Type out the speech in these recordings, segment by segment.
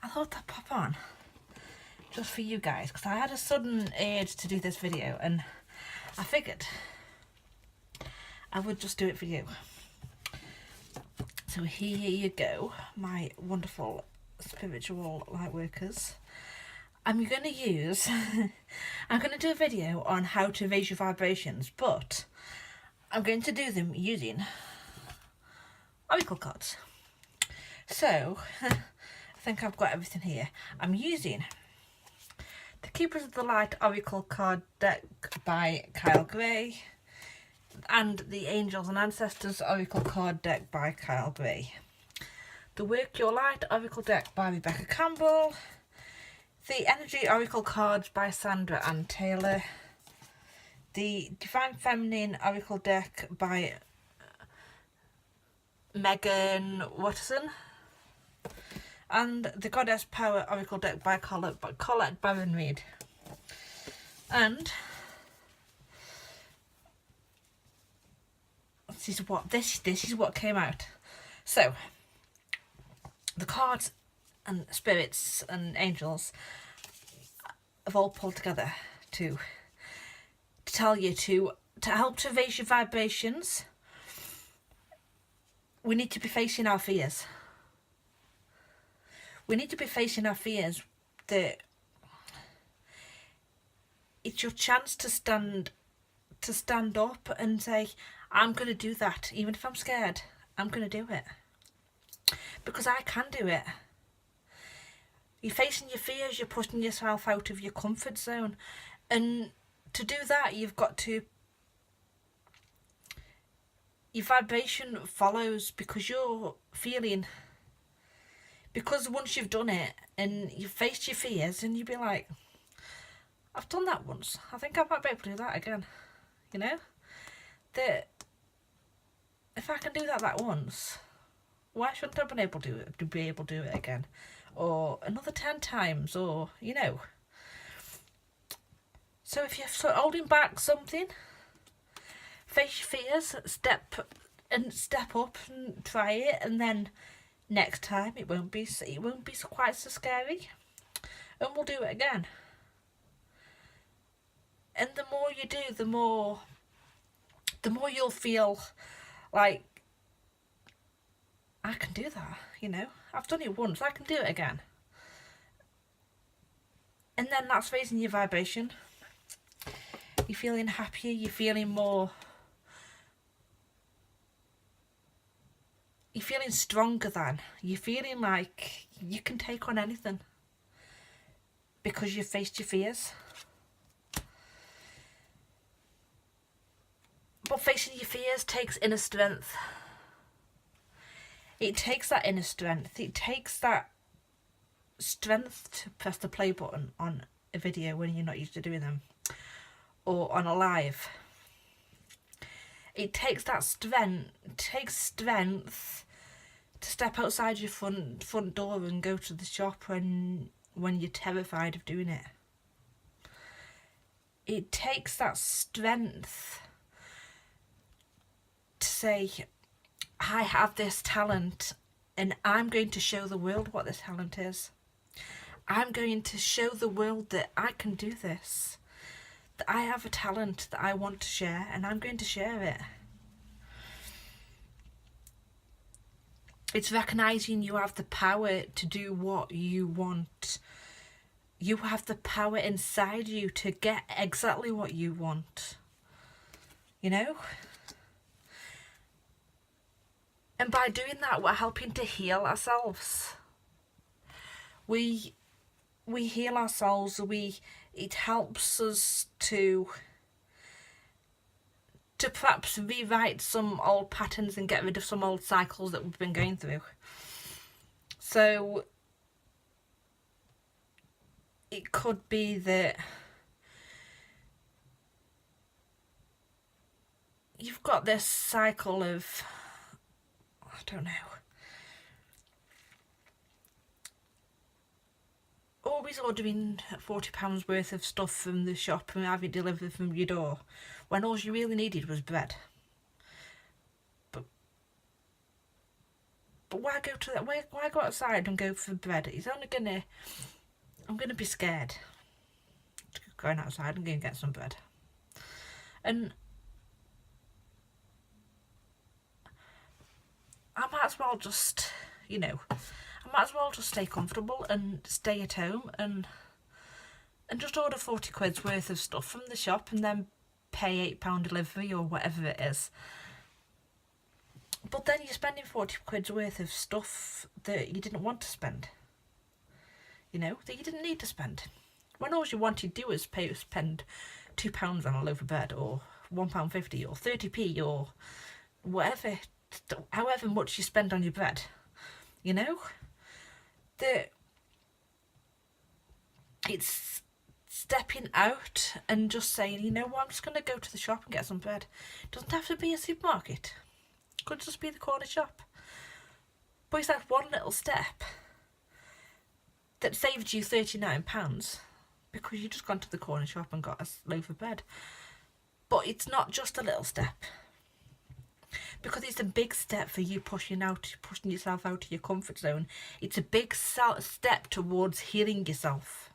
I thought I'd pop on just for you guys because I had a sudden urge to do this video and I figured I would just do it for you. So here you go, my wonderful spiritual light workers. I'm going to do a video on how to raise your vibrations, but I'm going to do them using oracle cards. So, I think I've got everything here. I'm using the Keepers of the Light Oracle card deck by Kyle Gray and the Angels and Ancestors Oracle card deck by Kyle Gray. The Work Your Light Oracle deck by Rebecca Campbell. The Energy Oracle cards by Sandra Ann Taylor. The Divine Feminine Oracle deck by Megan Watterson. And the Goddess Power Oracle deck by Colette Baron Reid. And this is what came out. So the cards and spirits and angels have all pulled together to tell you to help to raise your vibrations. We need to be facing our fears. We need to be facing our fears. That it's your chance to stand up and say, I'm going to do that. Even if I'm scared, I'm going to do it. Because I can do it. You're facing your fears, you're pushing yourself out of your comfort zone. And to do that, you've got to... Your vibration follows because you're feeling... Because once you've done it and you've faced your fears and you'll be like, I've done that once. I think I might be able to do that again. You know? That if I can do that once, why shouldn't I be able to do it again? Or another 10 times, or, you know. So if you're sort of holding back something, face your fears, step up and try it, and then next time it won't be quite so scary, and we'll do it again. And the more you do, the more you'll feel like, I can do that, you know. I've done it once, I can do it again. And then that's raising your vibration. You're feeling happier, you're feeling more... You're feeling stronger than. You're feeling like you can take on anything. Because you've faced your fears. But facing your fears takes inner strength. It takes that inner strength. It takes that strength to press the play button on a video when you're not used to doing them. Or on a live. It takes that strength. It takes strength to step outside your front door and go to the shop when you're terrified of doing it. It takes that strength to say, I have this talent and I'm going to show the world what this talent is. I'm going to show the world that I can do this. That I have a talent that I want to share and I'm going to share it. It's recognising you have the power to do what you want. You have the power inside you to get exactly what you want. You know? And by doing that, we're helping to heal ourselves. We heal ourselves. It helps us to perhaps rewrite some old patterns and get rid of some old cycles that we've been going through. So it could be that you've got this cycle of, I don't know, always ordering £40 worth of stuff from the shop and having it delivered from your door when all you really needed was bread. But why go to that? Why go outside and go for bread? I'm gonna be scared going outside and going to get some bread. And I might as well just, stay comfortable and stay at home and just order 40 quid's worth of stuff from the shop and then pay £8 delivery or whatever it is. But then you're spending 40 quid's worth of stuff that you didn't want to spend. That you didn't need to spend. When all you wanted to do is spend £2 on a loaf of bread, or £1.50 or 30p or whatever, however much you spend on your bread. That it's stepping out and just saying, I'm just going to go to the shop and get some bread. It doesn't have to be a supermarket. It could just be the corner shop. But it's that one little step that saved you £39 because you just gone to the corner shop and got a loaf of bread. But it's not just a little step, because it's a big step for you pushing yourself out of your comfort zone. It's a big step towards healing yourself.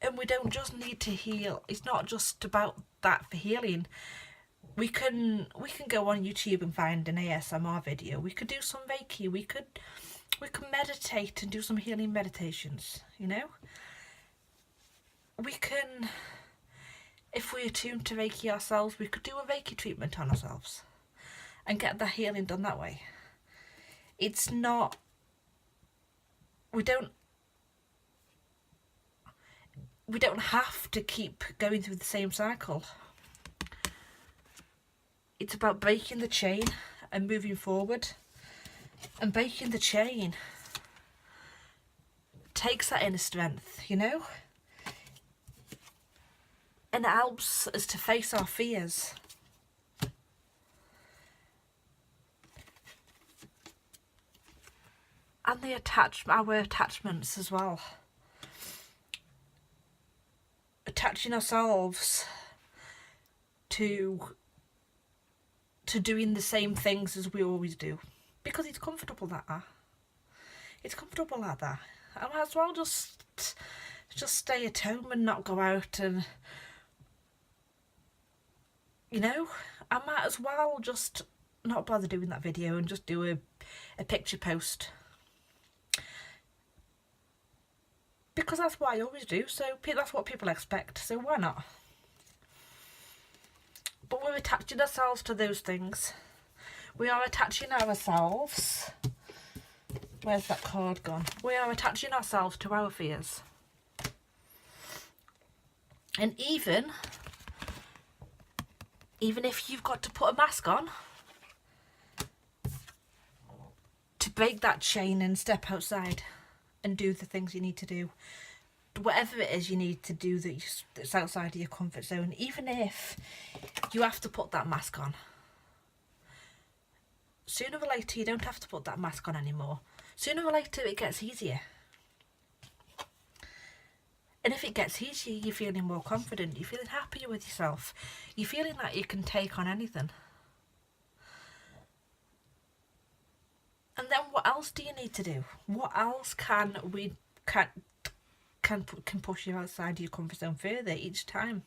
And we don't just need to heal. It's not just about that for healing. We can go on YouTube and find an ASMR video. We could do some Reiki. We could meditate and do some healing meditations, We can, if we're attuned to Reiki ourselves, we could do a Reiki treatment on ourselves and get the healing done that way. It's not, we don't have to keep going through the same cycle. It's about breaking the chain and moving forward. And breaking the chain takes that inner strength, And it helps us to face our fears. And our attachments as well. Attaching ourselves to doing the same things as we always do. Because it's comfortable like that. It's comfortable like that. I might as well just stay at home and not go out and, I might as well just not bother doing that video and just do a picture post. Because that's what I always do, so that's what people expect, so why not? But we're attaching ourselves to those things. We are attaching ourselves. Where's that card gone? We are attaching ourselves to our fears. And even if you've got to put a mask on to break that chain and step outside and do the things you need to do, whatever it is you need to do that's outside of your comfort zone, even if you have to put that mask on, sooner or later you don't have to put that mask on anymore. Sooner or later it gets easier. And if it gets easier, you're feeling more confident, you're feeling happier with yourself, you're feeling like you can take on anything. And then what else do you need to do? What else can push you outside your comfort zone further each time?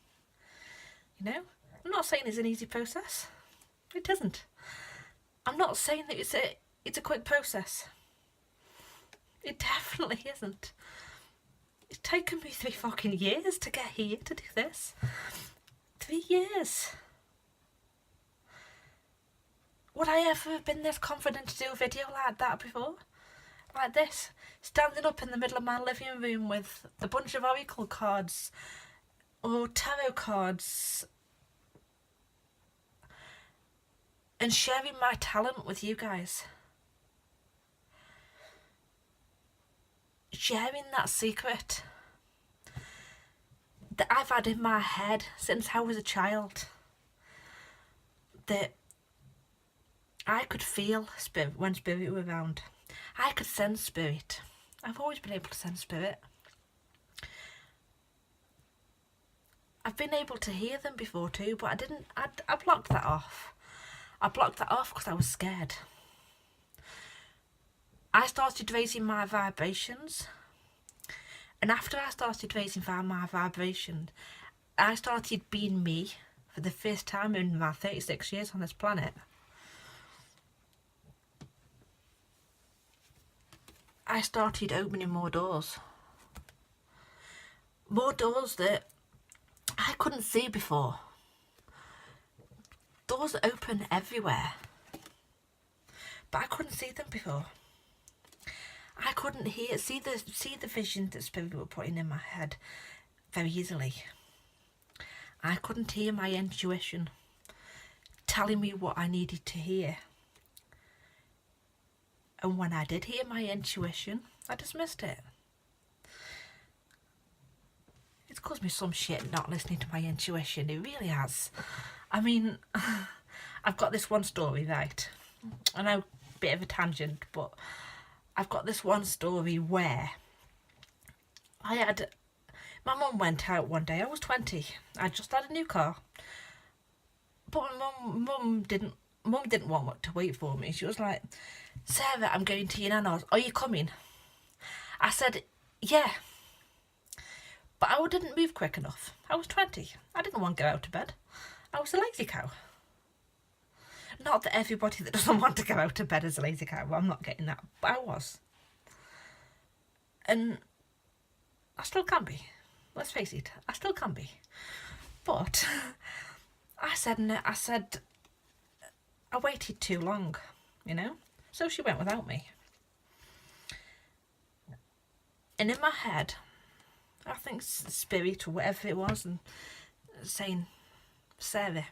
I'm not saying it's an easy process. It isn't. I'm not saying that it's a quick process. It definitely isn't. It's taken me 3 fucking years to get here to do this. 3 years. Would I ever have been this confident to do a video like that before? Like this. Standing up in the middle of my living room with a bunch of oracle cards or tarot cards and sharing my talent with you guys. Sharing that secret that I've had in my head since I was a child. That I could feel spirit when spirit were around. I could sense spirit. I've always been able to sense spirit. I've been able to hear them before too, but I blocked that off. I blocked that off because I was scared. I started raising my vibrations, and after I started raising my vibration, I started being me for the first time in my 36 years on this planet. I started opening more doors. More doors that I couldn't see before. Doors that open everywhere. But I couldn't see them before. I couldn't see the vision that Spirit were putting in my head very easily. I couldn't hear my intuition telling me what I needed to hear. And when I did hear my intuition, I dismissed it. It's caused me some shit not listening to my intuition. It really has. I mean, I've got this one story, right? I know, bit of a tangent, but I've got this one story where my mum went out one day. I was 20. I just had a new car. But my mum didn't want to wait for me. She was like, Sarah, I'm going to your nana's. Are you coming? I said, yeah. But I didn't move quick enough. I was 20. I didn't want to go out to bed. I was a lazy cow. Not that everybody that doesn't want to go out to bed is a lazy cow. I'm not getting that. But I was. And I still can be. Let's face it. I still can be. But I said I waited too long, you know? So she went without me. And in my head, I think Spirit or whatever it was, and saying, Sarah,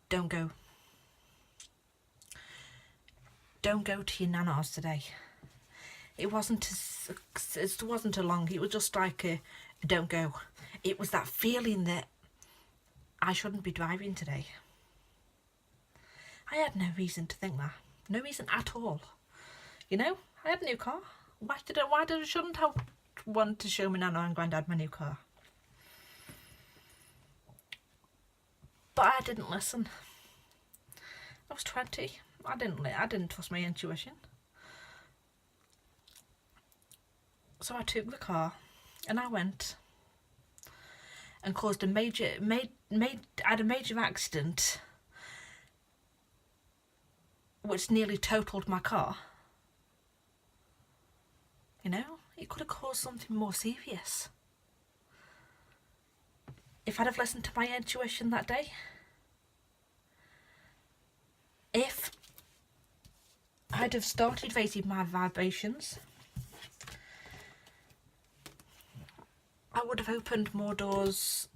don't go. Don't go to your nana's today. It wasn't a long, it was just like a don't go. It was that feeling that I shouldn't be driving today. I had no reason to think that. No reason at all. You know, I had a new car. Why shouldn't I want to show my nana and granddad my new car? But I didn't listen. I was 20. I didn't trust my intuition. So I took the car and I went and caused I had a major accident which nearly totaled my car. You know, it could have caused something more serious. If I'd have listened to my intuition that day, if I'd have started raising my vibrations, I would have opened more doors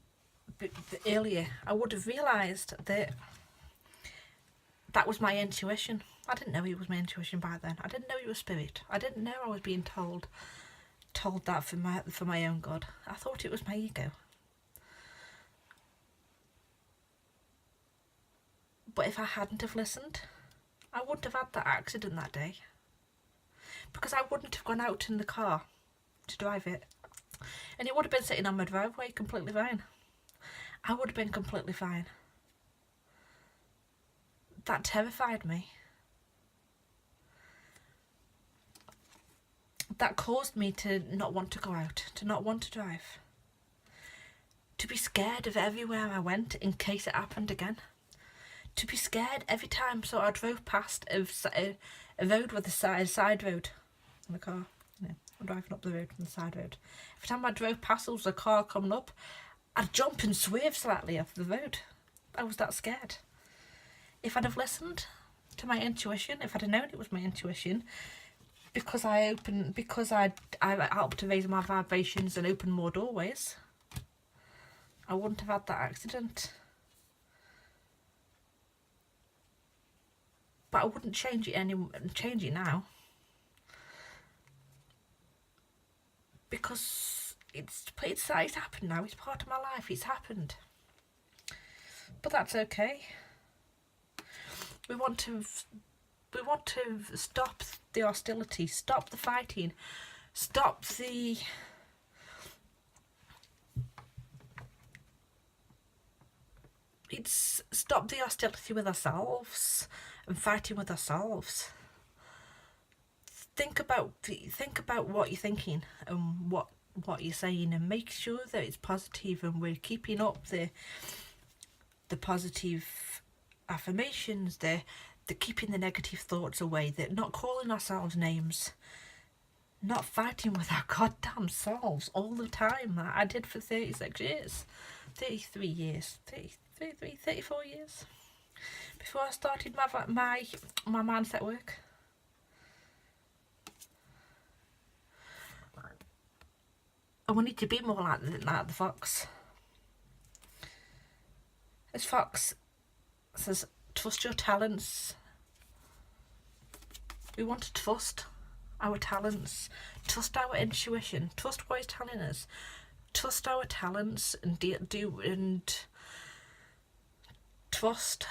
earlier. I would have realised that that was my intuition. I didn't know it was my intuition back then. I didn't know it was Spirit. I didn't know I was being told that for my own good. I thought it was my ego. But if I hadn't have listened, I wouldn't have had that accident that day. Because I wouldn't have gone out in the car to drive it. And it would have been sitting on my driveway completely fine. I would have been completely fine. That terrified me. That caused me to not want to go out, to not want to drive. To be scared of everywhere I went in case it happened again. To be scared every time. So I drove past a road with a side road in the car. You know, I'm driving up the road from the side road. Every time I drove past, there was a car coming up, I'd jump and swerve slightly off the road. I was that scared. If I'd have listened to my intuition, if I'd have known it was my intuition, because I helped to raise my vibrations and open more doorways, I wouldn't have had that accident. But I wouldn't change it now. Because it's happened now. It's part of my life. It's happened. But that's okay. We want to stop the hostility, stop the fighting, stop the It's stop the hostility with ourselves and fighting with ourselves. Think about what you're thinking and what you're saying, and make sure that it's positive, and we're keeping up the positive affirmations, the keeping the negative thoughts away, that not calling ourselves names, not fighting with our goddamn selves all the time. That I did for 36 years, 33 years, 33, 34 years before I started my mindset work. And we need to be more like the fox. This fox says, trust your talents. We want to trust our talents, trust our intuition, trust what it's telling us, trust our talents, and trust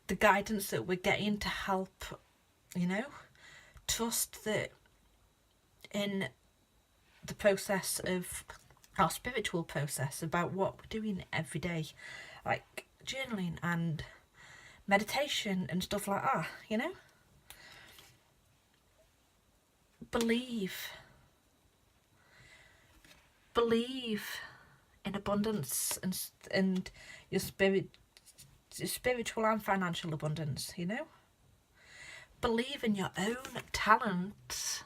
the guidance that we're getting to help, you know. Trust that in the process of our spiritual process, about what we're doing every day, like journaling and meditation and stuff like that, you know. Believe in abundance and your spiritual and financial abundance, you know. Believe in your own talent,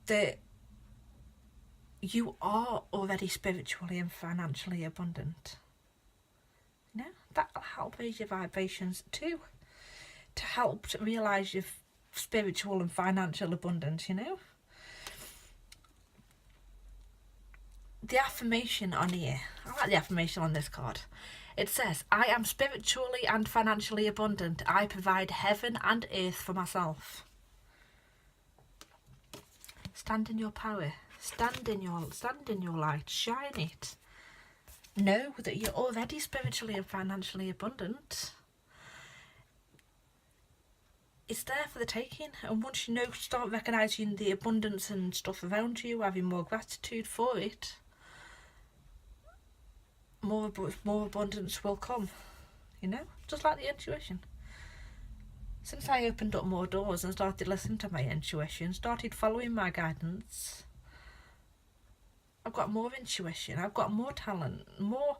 that you are already spiritually and financially abundant. You know, that'll help raise your vibrations too, to help to realise your spiritual and financial abundance, you know. The affirmation on here, I like the affirmation on this card. It says, I am spiritually and financially abundant. I provide heaven and earth for myself. Stand in your power. Stand in your light. Shine it. Know that you're already spiritually and financially abundant. It's there for the taking, and once you know, start recognising the abundance and stuff around you, having more gratitude for it, more abundance will come, you know, just like the intuition. Since I opened up more doors and started listening to my intuition, started following my guidance, I've got more intuition, I've got more talent, more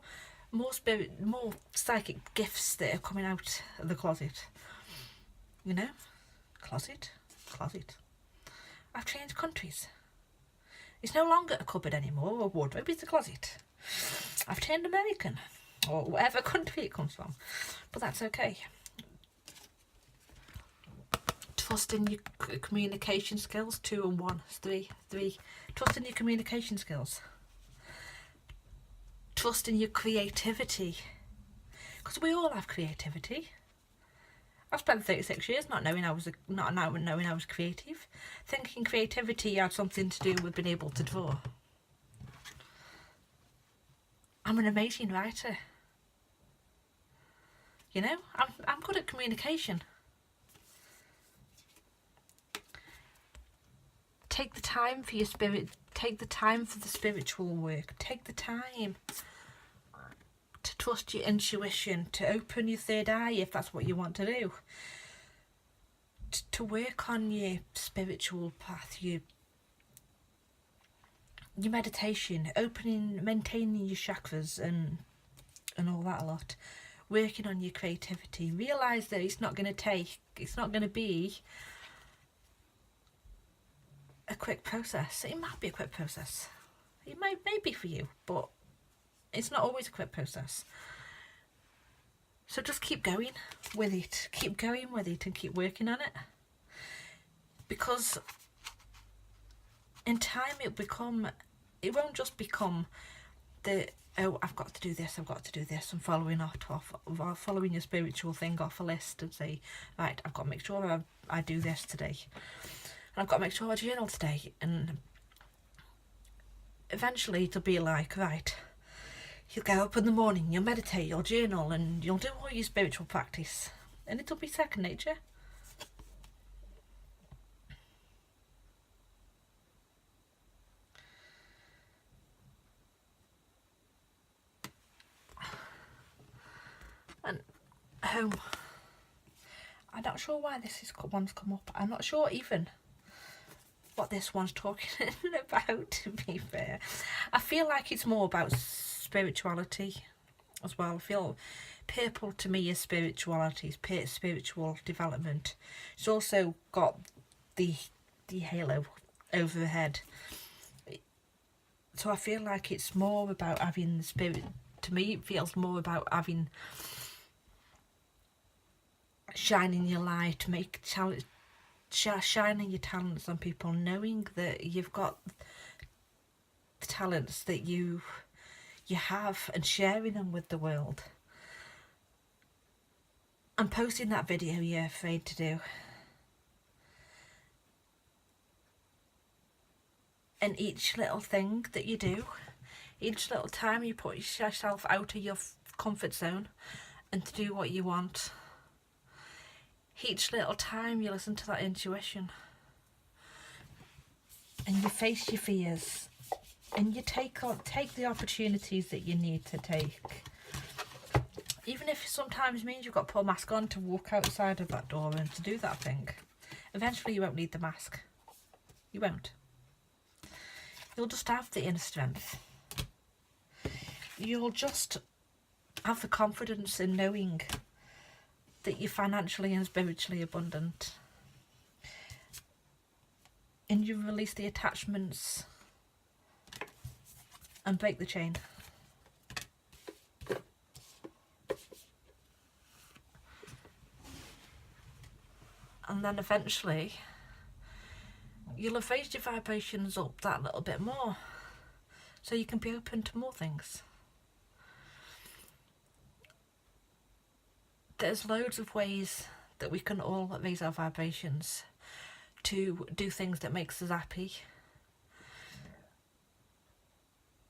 spirit, more psychic gifts that are coming out of the closet. You know? Closet. I've changed countries. It's no longer a cupboard anymore, or a wardrobe, it's a closet. I've turned American, or whatever country it comes from. But that's okay. Trust in your communication skills. 2 and 1. 3. Trust in your communication skills. Trust in your creativity. Because we all have creativity. I've spent 36 years not knowing I was creative, thinking creativity had something to do with being able to draw. I'm an amazing writer. You know, I'm good at communication. Take the time for your spirit. Take the time for the spiritual work. Take the time to trust your intuition, to open your third eye if that's what you want to do, to work on your spiritual path, your meditation, maintaining your chakras and all that a lot, working on your creativity. Realise that it's not going to be a quick process. It might be a quick process. It may be for you, but it's not always a quick process. So just keep going with it. Keep going with it and keep working on it. Because in time it won't just become the, oh, I've got to do this, and following following your spiritual thing off a list and say, right, I've got to make sure I do this today. And I've got to make sure I journal today. And eventually it'll be like, right, you'll get up in the morning, you'll meditate, you'll journal, and you'll do all your spiritual practice. And it'll be second nature. home. I'm not sure why one's come up. I'm not sure even what this one's talking about, to be fair. I feel like it's more about spirituality as well. I feel purple to me is spirituality, spiritual development. It's also got the halo over the head. So I feel like it's more about having the spirit. To me, it feels more about having, shining your light, shining your talents on people, knowing that you've got the talents that you have, and sharing them with the world. And posting that video you're afraid to do. And each little thing that you do, each little time you put yourself out of your comfort zone and to do what you want, each little time you listen to that intuition and you face your fears and you take the opportunities that you need to take, even if it sometimes means you've got to put a mask on to walk outside of that door and to do that thing. Eventually you won't need the mask. You won't. You'll just have the inner strength. You'll just have the confidence in knowing that you're financially and spiritually abundant. And you release the attachments and break the chain. And then eventually you'll have raised your vibrations up that little bit more, so you can be open to more things. There's loads of ways that we can all raise our vibrations to do things that makes us happy.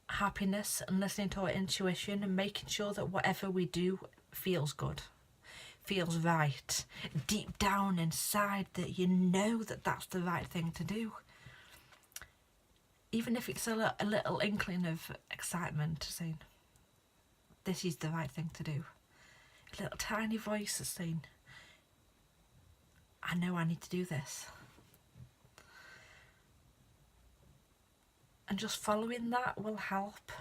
Happiness and listening to our intuition and making sure that whatever we do feels good, feels right, deep down inside, that you know that that's the right thing to do. Even if it's a little inkling of excitement, saying, this is the right thing to do. A little tiny voice is saying, I know I need to do this. And just following that will help.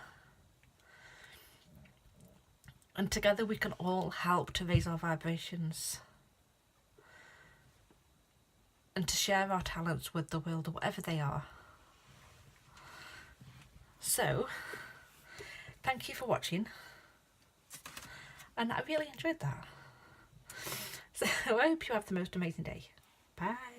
And together we can all help to raise our vibrations and to share our talents with the world, whatever they are. So, thank you for watching. And I really enjoyed that. So I hope you have the most amazing day. Bye.